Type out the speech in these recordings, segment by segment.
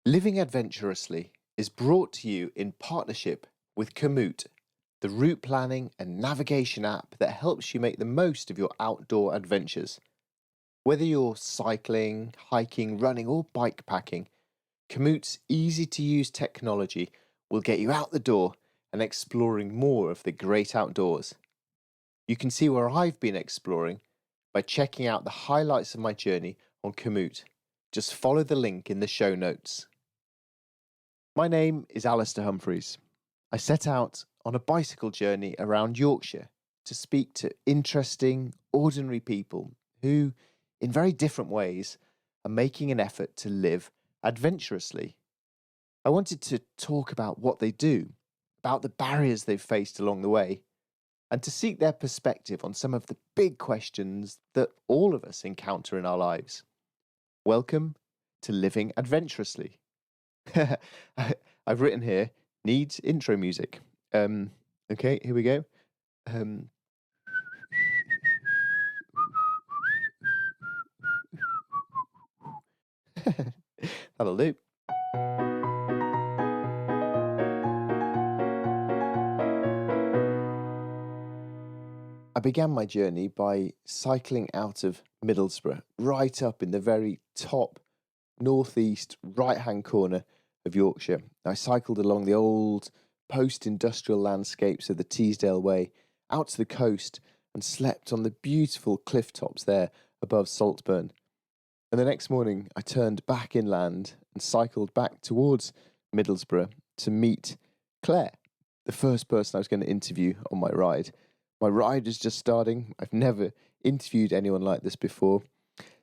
Living Adventurously is brought to you in partnership with Komoot, the route planning and navigation app that helps you make the most of your outdoor adventures. Whether you're cycling, hiking, running, or bike packing, Komoot's easy-to-use technology will get you out the door and exploring more of the great outdoors. You can see where I've been exploring by checking out the highlights of my journey on Komoot. Just follow the link in the show notes. My name is Alastair Humphreys. I set out on a bicycle journey around Yorkshire to speak to interesting, ordinary people who, in very different ways, are making an effort to live adventurously. I wanted to talk about what they do, about the barriers they've faced along the way, and to seek their perspective on some of the big questions that all of us encounter in our lives. Welcome to Living Adventurously. I've written here, needs intro music. Okay, here we go. That'll do. I began my journey by cycling out of Middlesbrough, right up in the very top northeast right-hand corner of Yorkshire. I cycled along the old post-industrial landscapes of the Teesdale Way out to the coast and slept on the beautiful cliff tops there above Saltburn. And the next morning I turned back inland and cycled back towards Middlesbrough to meet Claire, the first person I was going to interview on my ride. My ride is just starting. I've never interviewed anyone like this before,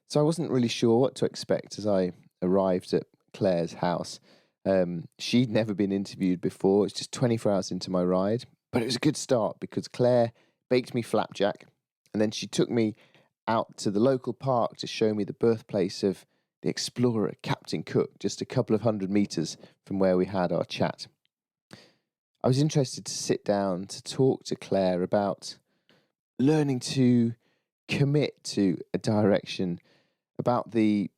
so I wasn't really sure what to expect as I arrived at Claire's house. She'd never been interviewed before. It's just 24 hours into my ride, but it was a good start because Claire baked me flapjack, and then she took me out to the local park to show me the birthplace of the explorer Captain Cook, just a couple of 100 metres from where we had our chat. I was interested to sit down to talk to Claire about learning to commit to a direction, about the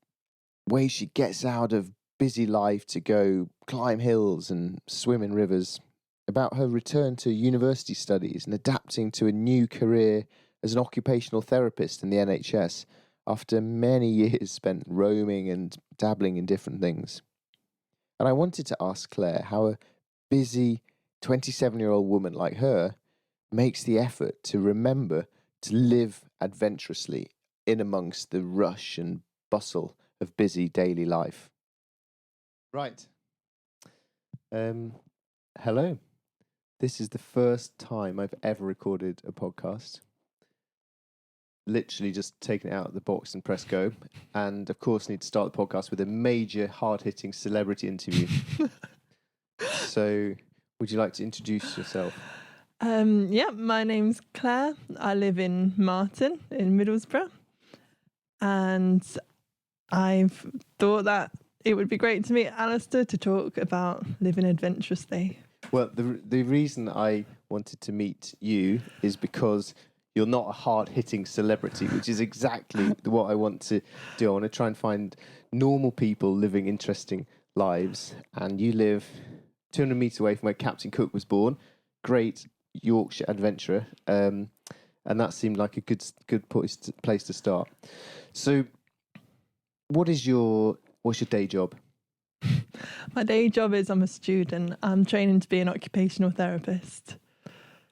way she gets out of busy life to go climb hills and swim in rivers, about her return to university studies and adapting to a new career as an occupational therapist in the NHS after many years spent roaming and dabbling in different things. And I wanted to ask Claire how a busy 27-year-old woman like her makes the effort to remember to live adventurously in amongst the rush and bustle of busy daily life. Right. Hello. This is the first time I've ever recorded a podcast. Literally just taken it out of the box and press go. And of course, need to start the podcast with a major hard-hitting celebrity interview. So, would you like to introduce yourself? Yeah, my name's Claire. I live in Marton in Middlesbrough. And I've thought that it would be great to meet Alastair to talk about living adventurously. Well, the reason I wanted to meet you is because you're not a hard-hitting celebrity, which is exactly what I want to do. I want to try and find normal people living interesting lives. And you live 200 metres away from where Captain Cook was born. Great Yorkshire adventurer. And that seemed like a good place to start. So, what's your day job? My day job is I'm a student. I'm training to be an occupational therapist.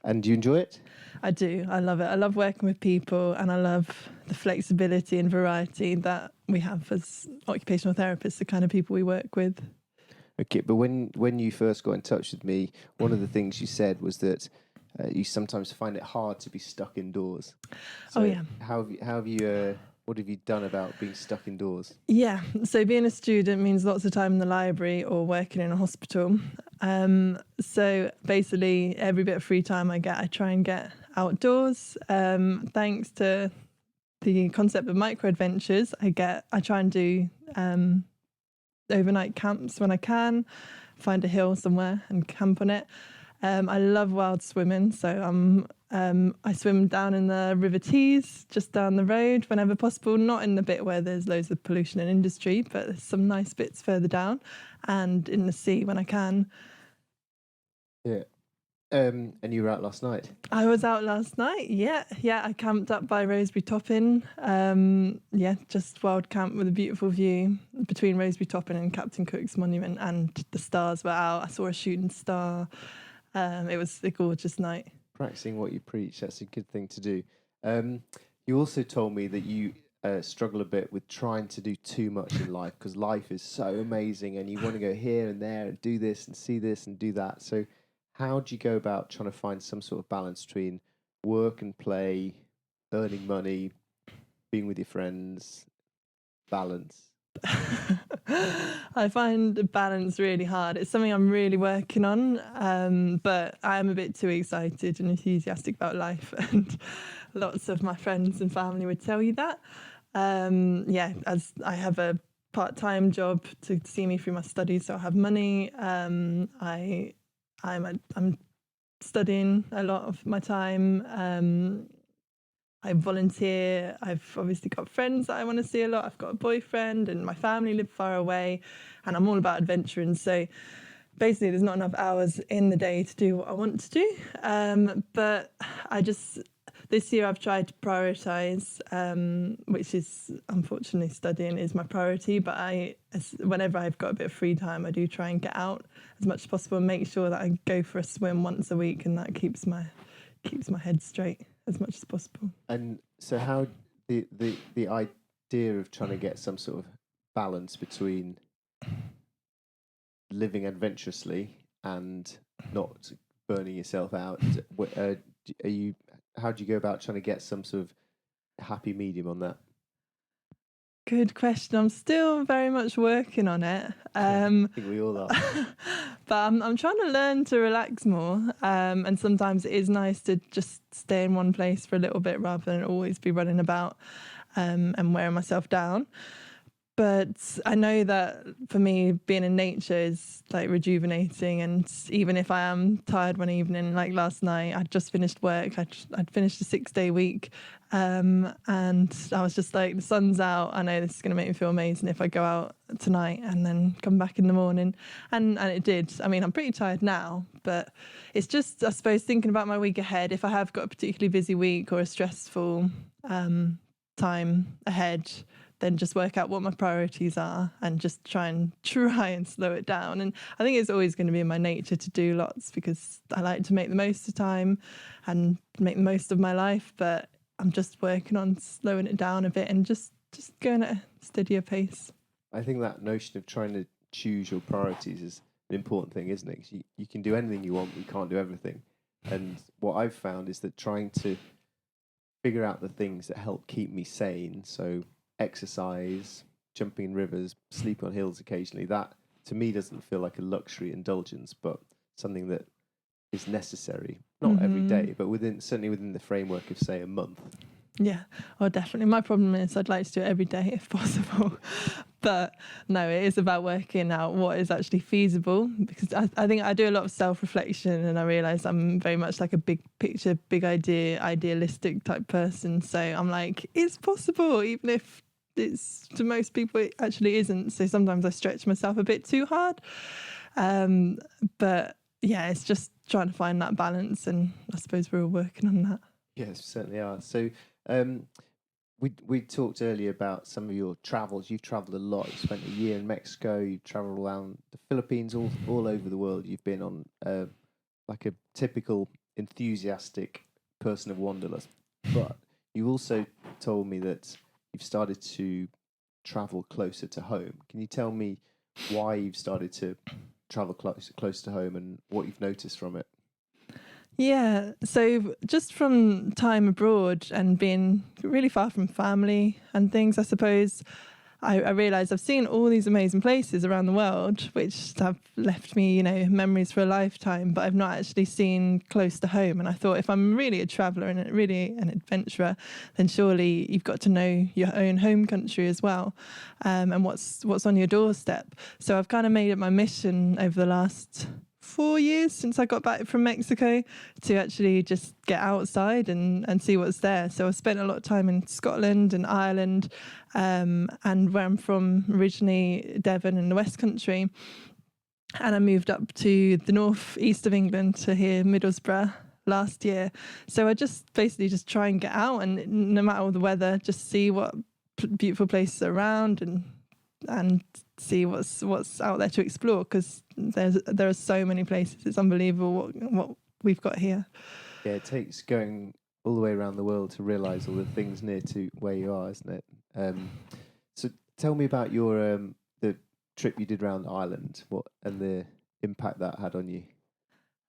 And do you enjoy it? I do. I love it. I love working with people, and I love the flexibility and variety that we have as occupational therapists, the kind of people we work with. Okay, but when you first got in touch with me, one of the things you said was that you sometimes find it hard to be stuck indoors. So yeah. What have you done about being stuck indoors? Yeah, so being a student means lots of time in the library or working in a hospital. So basically, every bit of free time I get, I try and get outdoors. Thanks to the concept of micro adventures, I try and do overnight camps when I can, find a hill somewhere and camp on it. I love wild swimming, so I swim down in the River Tees, just down the road whenever possible, not in the bit where there's loads of pollution and industry, but there's some nice bits further down, and in the sea when I can. Yeah. And you were out last night? I was out last night, yeah. I camped up by Rosebery Topping. Just wild camp with a beautiful view between Rosebery Topping and Captain Cook's Monument, and the stars were out. I saw a shooting star. It was a gorgeous night. Practicing what you preach, that's a good thing to do. You also told me that you struggle a bit with trying to do too much in life, because life is so amazing and you want to go here and there and do this and see this and do that. So how do you go about trying to find some sort of balance between work and play, earning money, being with your friends, balance? I find balance really hard. It's something I'm really working on, but I am a bit too excited and enthusiastic about life, and lots of my friends and family would tell you that. As I have a part-time job to see me through my studies, so I have money. I'm studying a lot of my time. I volunteer. I've obviously got friends that I want to see a lot. I've got a boyfriend, and my family live far away, and I'm all about adventuring. So basically, there's not enough hours in the day to do what I want to do. But this year I've tried to prioritise, which is unfortunately studying is my priority. But whenever I've got a bit of free time, I do try and get out as much as possible and make sure that I go for a swim once a week, and that keeps my head straight as much as possible. And so how the idea of trying to get some sort of balance between living adventurously and not burning yourself out, how do you go about trying to get some sort of happy medium on that? Good question. I'm still very much working on it. I think we all are. But I'm trying to learn to relax more. And sometimes it is nice to just stay in one place for a little bit rather than always be running about and wearing myself down. But I know that for me, being in nature is like rejuvenating. And even if I am tired one evening, like last night, I'd just finished work. I'd finished a 6-day week. And I was just like, the sun's out. I know this is going to make me feel amazing if I go out tonight and then come back in the morning. And it did. I mean, I'm pretty tired now, but it's just, I suppose, thinking about my week ahead. If I have got a particularly busy week or a stressful time ahead, then just work out what my priorities are and just try and slow it down. And I think it's always going to be in my nature to do lots, because I like to make the most of time and make the most of my life. But I'm just working on slowing it down a bit and just going at a steadier pace. I think that notion of trying to choose your priorities is an important thing, isn't it? 'Cause you can do anything you want, but you can't do everything. And what I've found is that trying to figure out the things that help keep me sane, so exercise, jumping in rivers, sleeping on hills occasionally, that to me doesn't feel like a luxury indulgence, but something that is necessary, not every day, but certainly within the framework of, say, a month. Yeah, well, definitely. My problem is I'd like to do it every day if possible. But no, it is about working out what is actually feasible, because I think I do a lot of self-reflection, and I realise I'm very much like a big picture, big idea, idealistic type person. So I'm like, it's possible, even if it's to most people it actually isn't. So sometimes I stretch myself a bit too hard. But yeah, it's just trying to find that balance, and I suppose we're all working on that. Yes, certainly are. So we talked earlier about some of your travels. You've travelled a lot. You spent a year in Mexico. You've travelled around the Philippines, all over the world. You've been on like a typical enthusiastic person of wanderlust. But you also told me that you've started to travel closer to home. Can you tell me why you've started to travel close to home and what you've noticed from it? Yeah, so just from time abroad and being really far from family and things, I suppose, I realised I've seen all these amazing places around the world, which have left me, memories for a lifetime, but I've not actually seen close to home. And I thought, if I'm really a traveller and really an adventurer, then surely you've got to know your own home country as well, and what's on your doorstep. So I've kind of made it my mission over the last 4 years since I got back from Mexico to actually just get outside and see what's there. So I spent a lot of time in Scotland and Ireland, and where I'm from originally, Devon in the West Country. And I moved up to the north east of England to here, Middlesbrough, last year. So I just basically just try and get out, and no matter the weather, just see what beautiful places are around and see what's out there to explore, because there are so many places. It's unbelievable what we've got here. Yeah, it takes going all the way around the world to realise all the things near to where you are, isn't it? So tell me about your the trip you did around Ireland, and the impact that had on you.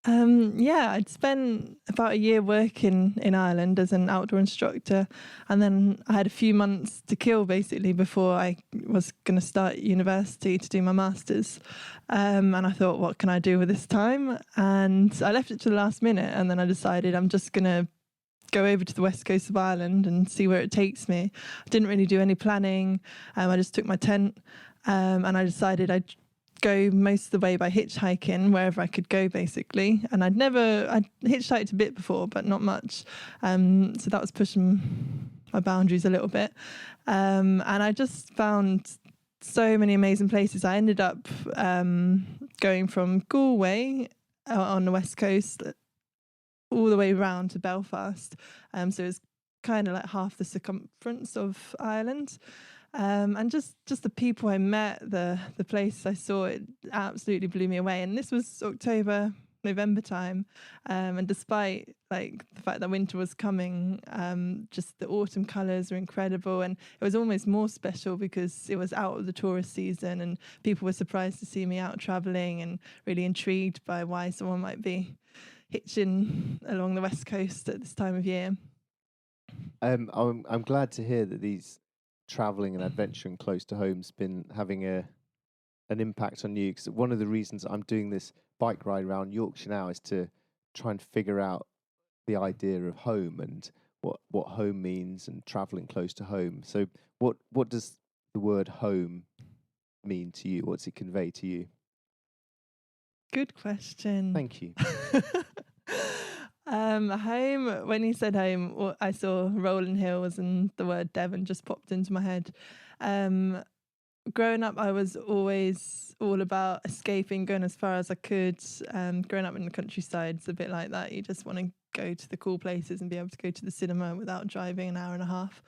I'd spent about a year working in Ireland as an outdoor instructor, and then I had a few months to kill basically before I was going to start university to do my master's. And I thought, what can I do with this time? And I left it to the last minute, and then I decided I'm just going to go over to the west coast of Ireland and see where it takes me. I didn't really do any planning. I just took my tent, and I decided I'd go most of the way by hitchhiking wherever I could go basically. And I'd hitchhiked a bit before, but not much. So that was pushing my boundaries a little bit. And I just found so many amazing places. I ended up going from Galway on the west coast all the way round to Belfast. So it was kind of like half the circumference of Ireland. And just the people I met, the places I saw, it absolutely blew me away. And this was October, November time. And despite like the fact that winter was coming, just the autumn colours were incredible. And it was almost more special because it was out of the tourist season, and people were surprised to see me out travelling and really intrigued by why someone might be hitching along the west coast at this time of year. I'm glad to hear that these traveling and adventuring close to home's been having an impact on you, because one of the reasons I'm doing this bike ride around Yorkshire now is to try and figure out the idea of home and what home means, and traveling close to home. So what does the word home mean to you? What's it convey to you? Good question. Thank you. Home, when you said home, I saw rolling hills and the word Devon just popped into my head. Growing up, I was always all about escaping, going as far as I could. Growing up in the countryside, it's a bit like that. You just want to go to the cool places and be able to go to the cinema without driving an hour and a half.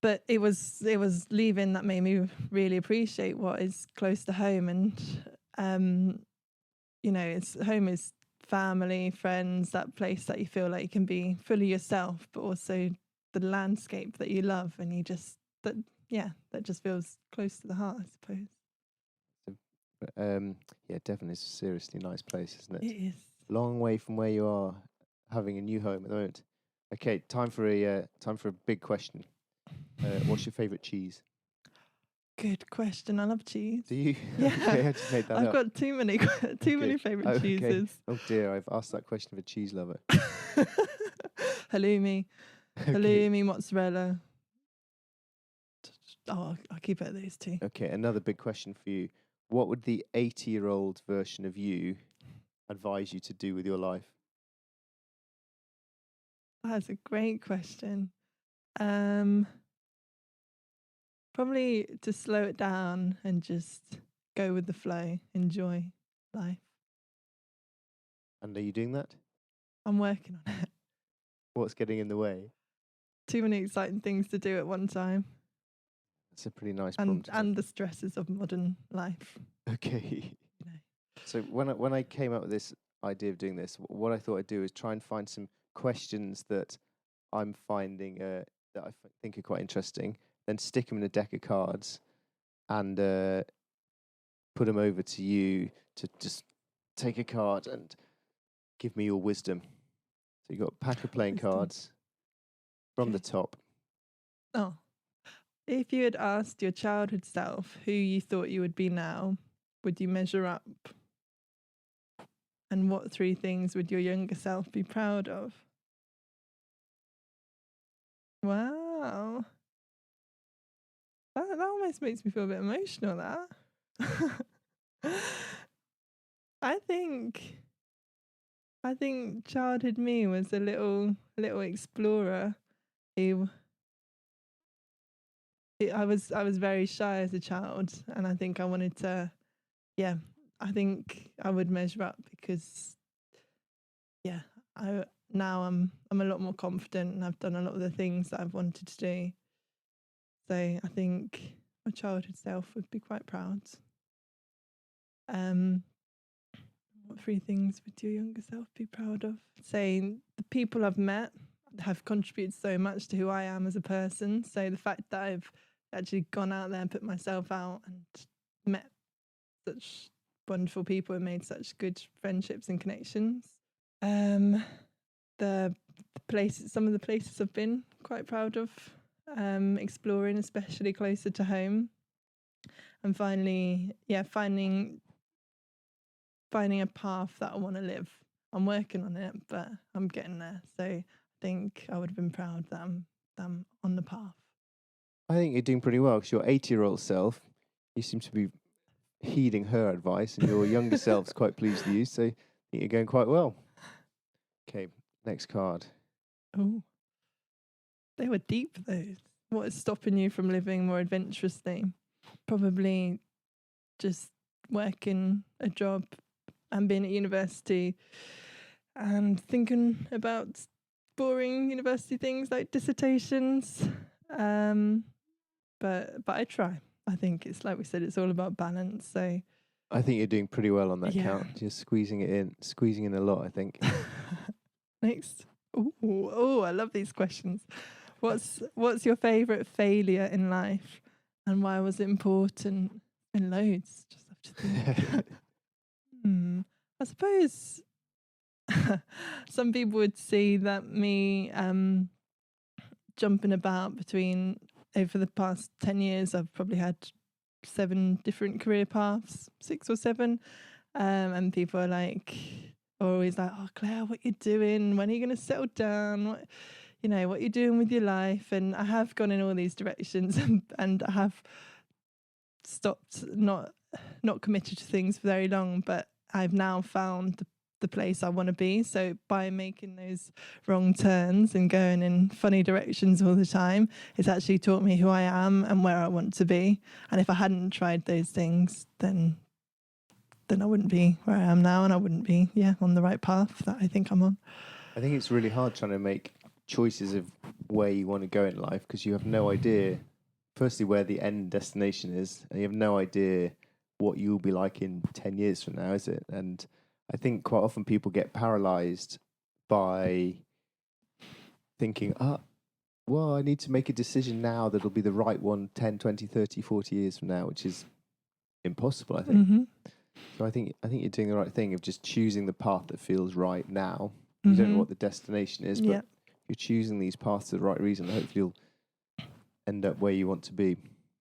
But it was leaving that made me really appreciate what is close to home. And, home is family, friends, that place that you feel like you can be fully yourself, but also the landscape that you love, and that just feels close to the heart, I suppose. Devon is a seriously nice place, isn't it? It is. Long way from where you are, having a new home at the moment. Okay, time for a big question. What's your favourite cheese? Good question. I love cheese. Do you? Yeah. Okay, I just made that I've up. got too many favourite cheeses. Oh dear, I've asked that question of a cheese lover. Halloumi, halloumi, mozzarella. Oh, I'll keep it at those two. Okay, another big question for you. What would the 80-year-old version of you advise you to do with your life? That's a great question. Probably to slow it down and just go with the flow, enjoy life. And are you doing that? I'm working on it. What's getting in the way? Too many exciting things to do at one time. That's a pretty nice problem. And the stresses of modern life. Okay. So when I came up with this idea of doing this, what I thought I'd do is try and find some questions that I'm finding that I think are quite interesting, then stick them in a deck of cards and put them over to you to just take a card and give me your wisdom. So you've got a pack of playing cards from the top. Oh. If you had asked your childhood self who you thought you would be now, would you measure up? And what 3 things would your younger self be proud of? Wow. That almost makes me feel a bit emotional, that. I think childhood me was a little explorer. Who I was very shy as a child, and I think I wanted to. Yeah, I think I would measure up because yeah, I now I'm a lot more confident and I've done a lot of the things that I've wanted to do. So I think my childhood self would be quite proud. Um, what three things would your younger self be proud of? Saying the people I've met have contributed so much to who I am as a person. So the fact that I've actually gone out there and put myself out and met such wonderful people and made such good friendships and connections. The places, some of the places I've been quite proud of, exploring, especially closer to home, and finally, finding a path that I want to live. I'm working on it, but I'm getting there. So I think I would have been proud that I'm on the path. I think you're doing pretty well because your 80-year-old self, you seem to be heeding her advice, and your younger self's quite pleased with you. So I think you're going quite well. Okay, next card. Oh, they were deep, those. What is stopping you from living more adventurously? Probably just working a job and being at university and thinking about boring university things like dissertations. But I try. I think it's like we said, it's all about balance. So I think you're doing pretty well on that Yeah. count. Just squeezing in a lot, I think. next. Oh, I love these questions. What's your favourite failure in life, and why was it important? In loads. Just have to think. I suppose some people would see that me jumping about between, over the past 10 years, I've probably had 7 different career paths, 6 or 7. And people are always like, oh, Claire, what you doing? When are you going to settle down? What you're doing with your life? And I have gone in all these directions and I have stopped, not committed to things for very long, but I've now found the place I want to be. So by making those wrong turns and going in funny directions all the time, it's actually taught me who I am and where I want to be. And if I hadn't tried those things, then I wouldn't be where I am now, and I wouldn't be on the right path that I think I'm on. I think it's really hard trying to make choices of where you want to go in life because you have no idea, firstly, where the end destination is, and you have no idea what you'll be like in 10 years from now, is it? And I think quite often people get paralyzed by thinking, well, I need to make a decision now that'll be the right one 10, 20, 30, 40 years from now, which is impossible, I think. Mm-hmm. So I think you're doing the right thing of just choosing the path that feels right now. You don't know what the destination is, but you're choosing these paths for the right reason. Hopefully you'll end up where you want to be.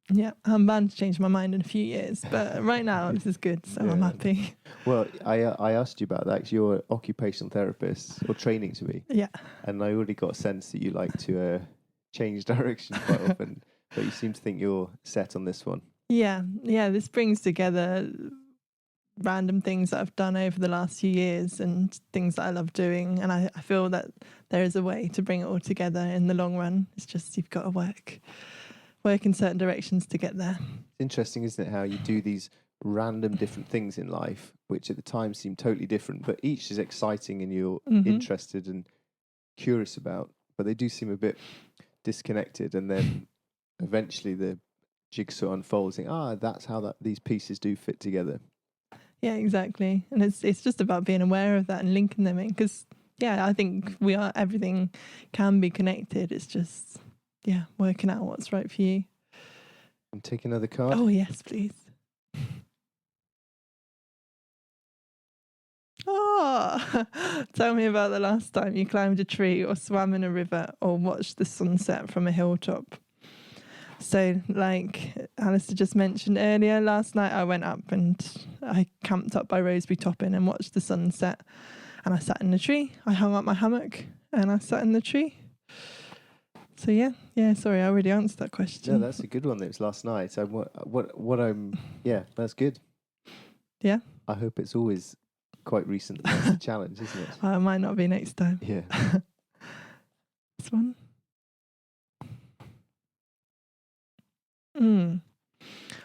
Yeah, I'm bound to change my mind in a few years, but right now this is good, so I'm happy. Well, I asked you about that because you're an occupational therapist, or training to be. Yeah. And I already got a sense that you like to change direction quite often, but you seem to think you're set on this one. Yeah, this brings together random things that I've done over the last few years and things that I love doing, and I feel that there is a way to bring it all together in the long run. It's just you've got to work in certain directions to get there. It's interesting, isn't it, how you do these random different things in life, which at the time seem totally different, but each is exciting and you're interested and curious about, but they do seem a bit disconnected, and then eventually the jigsaw unfolds, that's how these pieces do fit together. Yeah, exactly. And it's just about being aware of that and linking them in, because I think everything can be connected. It's just working out what's right for you. And take another card. Oh yes, please. Oh, tell me about the last time you climbed a tree or swam in a river or watched the sunset from a hilltop. So like Alastair just mentioned earlier, last night I went up and I camped up by Rosebery Top Inn and watched the sunset, and I sat in the tree. I hung up my hammock and I sat in the tree. So sorry, I already answered that question. No, that's a good one. That was last night. That's good. Yeah. I hope it's always quite recently. That's a challenge, isn't it? I might not be next time. Yeah. This one.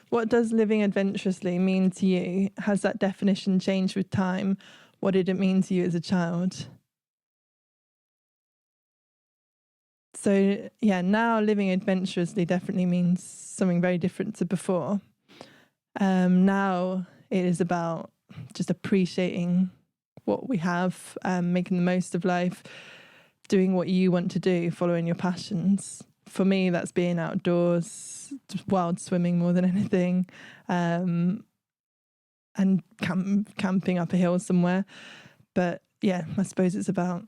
What does living adventurously mean to you? Has that definition changed with time? What did it mean to you as a child? So, yeah, now living adventurously definitely means something very different to before. Now it is about just appreciating what we have, making the most of life, doing what you want to do, following your passions. For me, that's being outdoors, just wild swimming more than anything, and camping up a hill somewhere. But yeah, I suppose it's about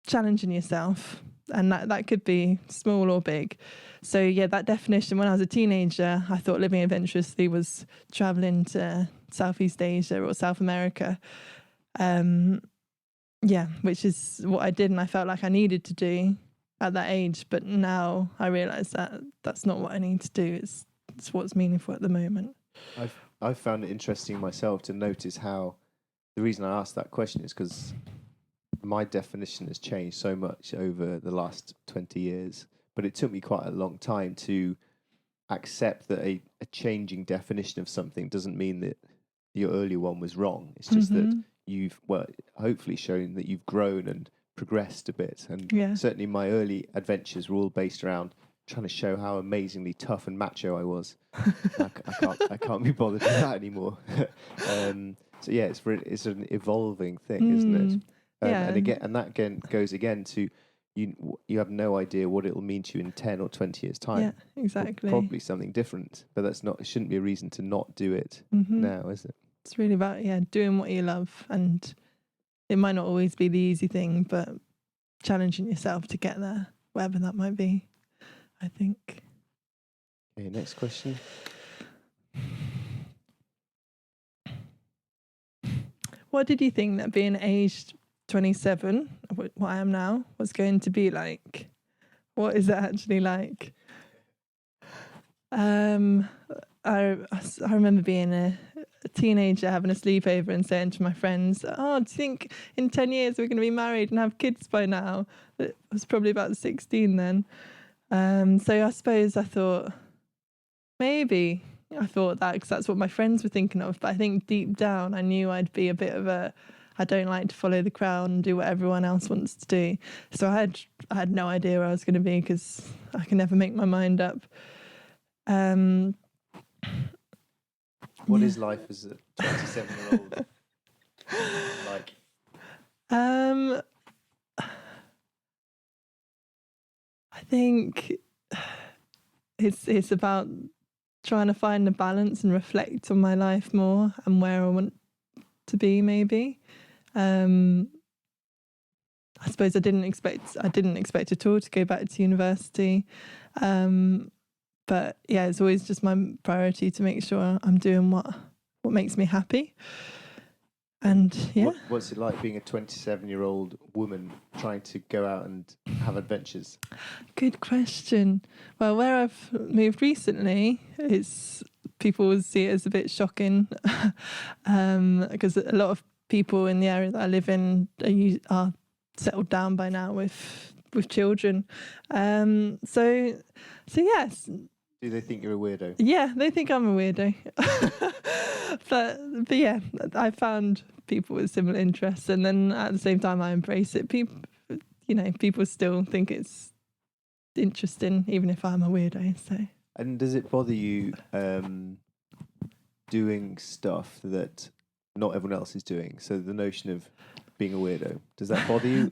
challenging yourself, and that could be small or big. So yeah, that definition, when I was a teenager, I thought living adventurously was traveling to Southeast Asia or South America. Yeah, which is what I did, and I felt like I needed to do at that age. But now I realise that that's not what I need to do. It's what's meaningful at the moment. I've found it interesting myself to notice how the reason I asked that question is because my definition has changed so much over the last 20 years. But it took me quite a long time to accept that a changing definition of something doesn't mean that your earlier one was wrong. It's just that you've, hopefully shown that you've grown and progressed a bit. And certainly my early adventures were all based around trying to show how amazingly tough and macho I was. I can't be bothered with that anymore. So yeah, it's an evolving thing, isn't it? And that goes again to you have no idea what it'll mean to you in 10 or 20 years time. Yeah, exactly. Probably something different, but it shouldn't be a reason to not do it now, is it? It's really about doing what you love, and it might not always be the easy thing, but challenging yourself to get there, whatever that might be, I think. Okay, next question. What did you think that being aged 27, what I am now, was going to be like? What is it actually like? I remember being a teenager, having a sleepover and saying to my friends, oh, do you think in 10 years we're going to be married and have kids by now? It was probably about 16 then. So I suppose I thought, maybe I thought that because that's what my friends were thinking of. But I think deep down I knew I'd be a bit of I don't like to follow the crowd and do what everyone else wants to do. So I had no idea where I was going to be because I can never make my mind up. What is life as a 27-year-old like? I think it's about trying to find a balance and reflect on my life more and where I want to be, maybe. I suppose I didn't expect at all to go back to university. But yeah, it's always just my priority to make sure I'm doing what makes me happy. And yeah. What's it like being a 27-year-old woman trying to go out and have adventures? Good question. Well, where I've moved recently, people will see it as a bit shocking because a lot of people in the area that I live in are settled down by now with children. So yes. Do they think you're a weirdo? Yeah, they think I'm a weirdo. but yeah, I found people with similar interests, and then at the same time I embrace it. People still think it's interesting, even if I'm a weirdo. So. And does it bother you doing stuff that not everyone else is doing? So the notion of being a weirdo, does that bother you?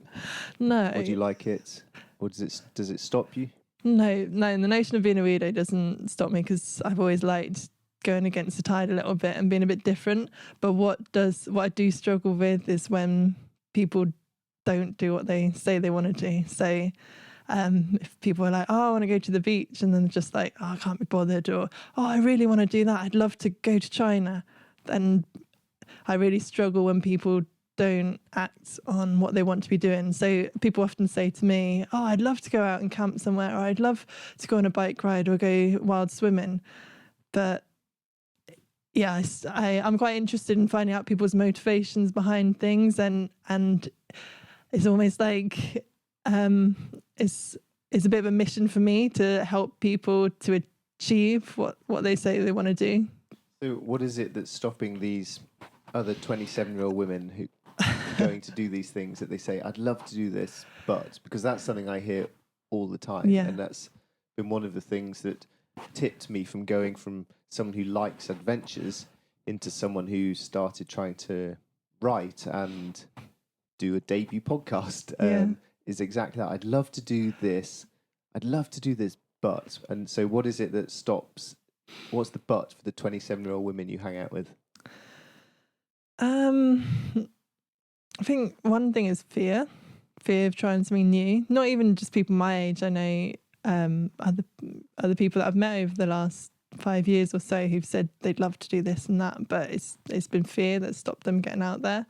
No. Or do you like it? Or does it stop you? No, the notion of being a weirdo doesn't stop me because I've always liked going against the tide a little bit and being a bit different. But what I do struggle with is when people don't do what they say they want to do. So if people are like, oh, I want to go to the beach, and then they're just like, oh, I can't be bothered, or oh, I really want to do that, I'd love to go to China. And I really struggle when people don't act on what they want to be doing. So people often say to me, oh, I'd love to go out and camp somewhere, or I'd love to go on a bike ride or go wild swimming. But I'm quite interested in finding out people's motivations behind things, and it's almost like it's a bit of a mission for me to help people to achieve what they say they want to do. So what is it that's stopping these other 27-year-old women who are going to do these things that they say, I'd love to do this, but because that's something I hear all the time. Yeah. And that's been one of the things that tipped me from going from someone who likes adventures into someone who started trying to write and do a debut podcast. Is exactly that. I'd love to do this, but. And so what is it that stops? What's the but for the 27-year-old women you hang out with? I think one thing is fear of trying something new. Not even just people my age. I know other people that I've met over the last 5 years or so who've said they'd love to do this and that, but it's been fear that stopped them getting out there,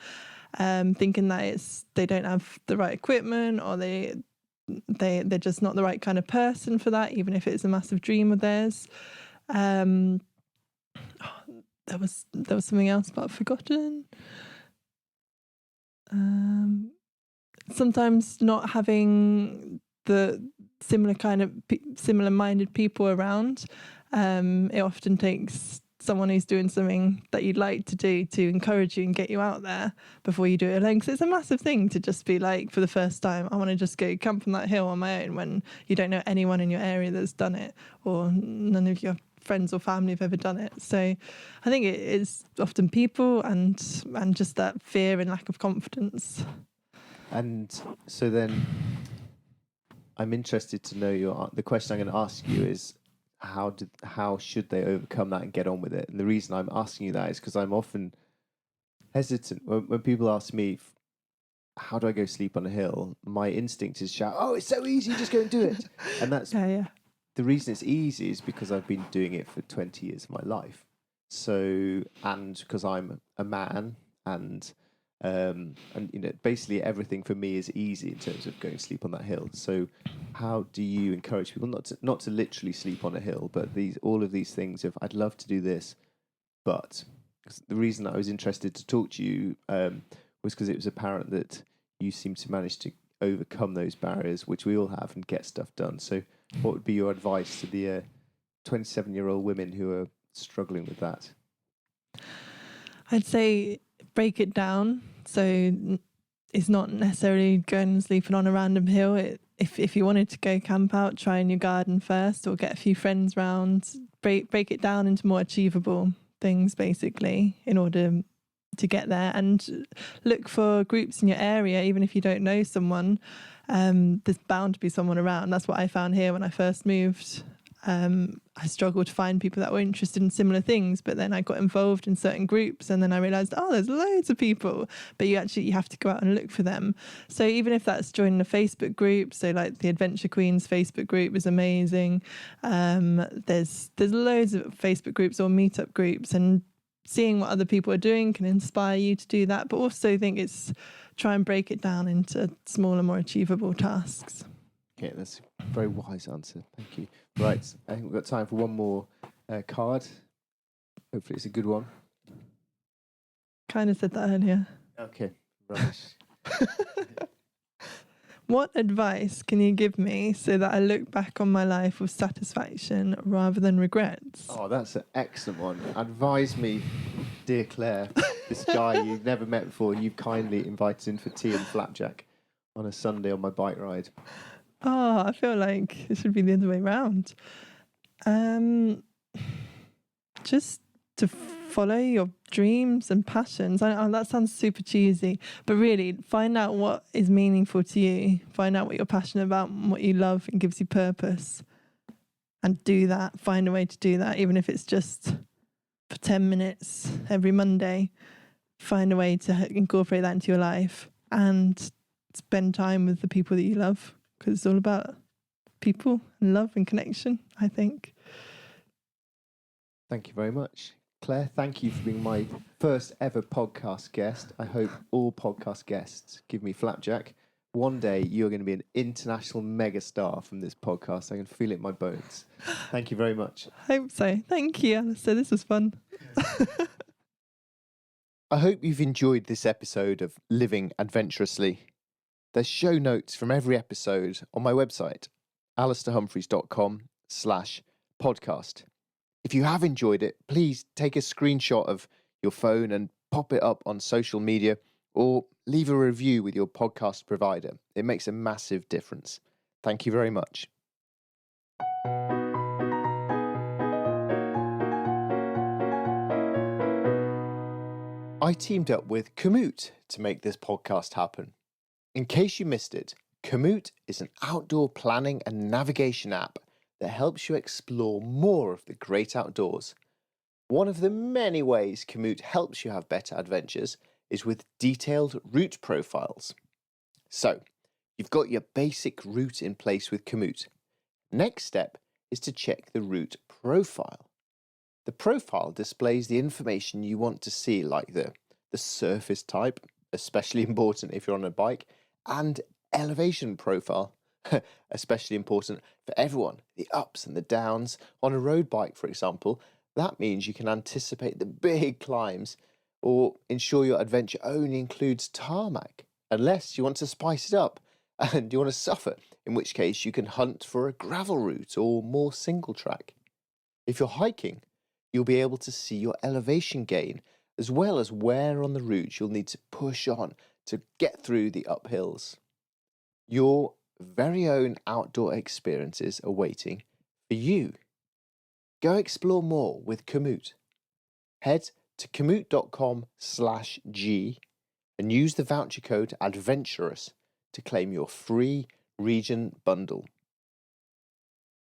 thinking that they don't have the right equipment, or they're just not the right kind of person for that, even if it's a massive dream of theirs. There was something else, but I've forgotten. Sometimes not having the similar minded people around. It often takes someone who's doing something that you'd like to do to encourage you and get you out there before you do it alone. Because it's a massive thing to just be like, for the first time, I want to just go camp on that hill on my own, when you don't know anyone in your area that's done it, or none of your friends or family have ever done it. So I think it is often people and just that fear and lack of confidence. And so then I'm interested to know the question I'm going to ask you is, how should they overcome that and get on with it? And the reason I'm asking you that is because I'm often hesitant when people ask me, how do I go sleep on a hill? My instinct is shout, oh, it's so easy, just go and do it. And that's the reason it's easy is because I've been doing it for 20 years of my life. So, and because I'm a man, and basically everything for me is easy in terms of going to sleep on that hill. So how do you encourage people not to literally sleep on a hill, but all of these things of, I'd love to do this, but the reason I was interested to talk to you was because it was apparent that you seem to manage to overcome those barriers, which we all have, and get stuff done. So what would be your advice to the 27-year-old women who are struggling with that? I'd say break it down. So it's not necessarily going and sleeping on a random hill. If you wanted to go camp out, try in your garden first, or get a few friends round. Break it down into more achievable things, basically, in order to get there. And look for groups in your area, even if you don't know someone. There's bound to be someone around. That's what I found here when I first moved. I struggled to find people that were interested in similar things, but then I got involved in certain groups, and then I realised, there's loads of people, but you have to go out and look for them. So even if that's joining a Facebook group, so like the Adventure Queens Facebook group is amazing. There's loads of Facebook groups or meetup groups, and seeing what other people are doing can inspire you to do that, but also think it's try and break it down into smaller, more achievable tasks. Okay, that's a very wise answer. Thank you. Right, I think we've got time for one more card. Hopefully it's a good one. Kind of said that earlier. Okay, right. What advice can you give me so that I look back on my life with satisfaction rather than regrets? Oh, that's an excellent one. Advise me, dear Claire, this guy you've never met before, and you've kindly invited in for tea and flapjack on a Sunday on my bike ride. Oh, I feel like it should be the other way around. Just to follow your dreams and passions. I know that sounds super cheesy, but really find out what is meaningful to you. Find out what you're passionate about and what you love and gives you purpose. And do that. Find a way to do that, even if it's just for 10 minutes every Monday. Find a way to incorporate that into your life and spend time with the people that you love. Because it's all about people and love and connection, I think. Thank you very much. Claire, thank you for being my first ever podcast guest. I hope all podcast guests give me flapjack. One day you're going to be an international megastar from this podcast. I can feel it in my bones. Thank you very much. I hope so. Thank you, Alastair. This was fun. I hope you've enjoyed this episode of Living Adventurously. There's show notes from every episode on my website, alastairhumphreys.com/podcast. If you have enjoyed it, please take a screenshot of your phone and pop it up on social media, or leave a review with your podcast provider. It makes a massive difference. Thank you very much. I teamed up with Komoot to make this podcast happen. In case you missed it, Komoot is an outdoor planning and navigation app that helps you explore more of the great outdoors. One of the many ways Komoot helps you have better adventures is with detailed route profiles. So, you've got your basic route in place with Komoot. Next step is to check the route profile. The profile displays the information you want to see, like the surface type, especially important if you're on a bike, and elevation profile, especially important for everyone, the ups and the downs. On a road bike, for example, that means you can anticipate the big climbs or ensure your adventure only includes tarmac, unless you want to spice it up and you want to suffer, in which case you can hunt for a gravel route or more single track. If you're hiking, you'll be able to see your elevation gain, as well as where on the route you'll need to push on to get through the uphills. Your very own outdoor experiences are waiting for you. Go explore more with Komoot. Head to komoot.com/G and use the voucher code adventurous to claim your free region bundle.